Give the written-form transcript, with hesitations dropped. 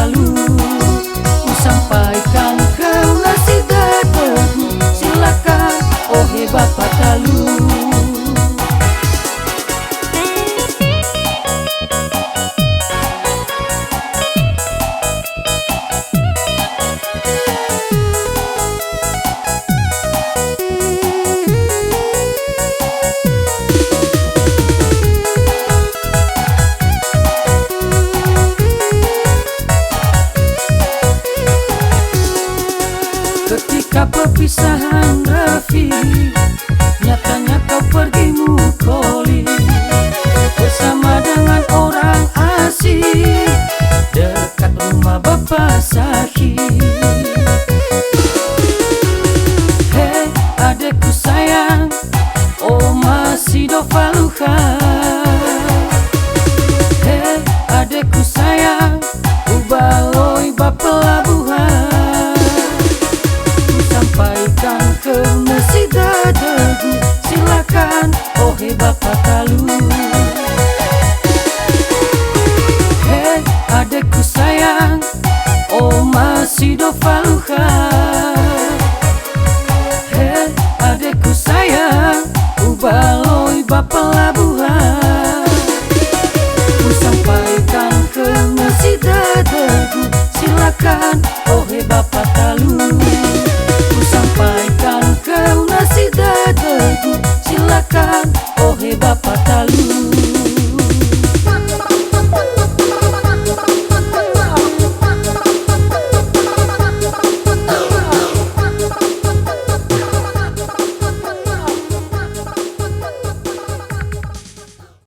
Talu, sampaikan ke nasi dadegu, silakan oh he Bapak Talu. Ketika perpisahan Raffi, nyatanya kau pergi mukoli bersama dengan orang asing dekat rumah Bapak Saki. Hei adekku sayang, oh masih do faluhan. Hei adekku sayang, ubaloi bapelabuhan. Sampaikan ke nasi dadegu, silakan oh he Bapak Talu. Hei adekku sayang, oh masih do faluhan. Hei adekku sayang, ubaloi Bapak labu.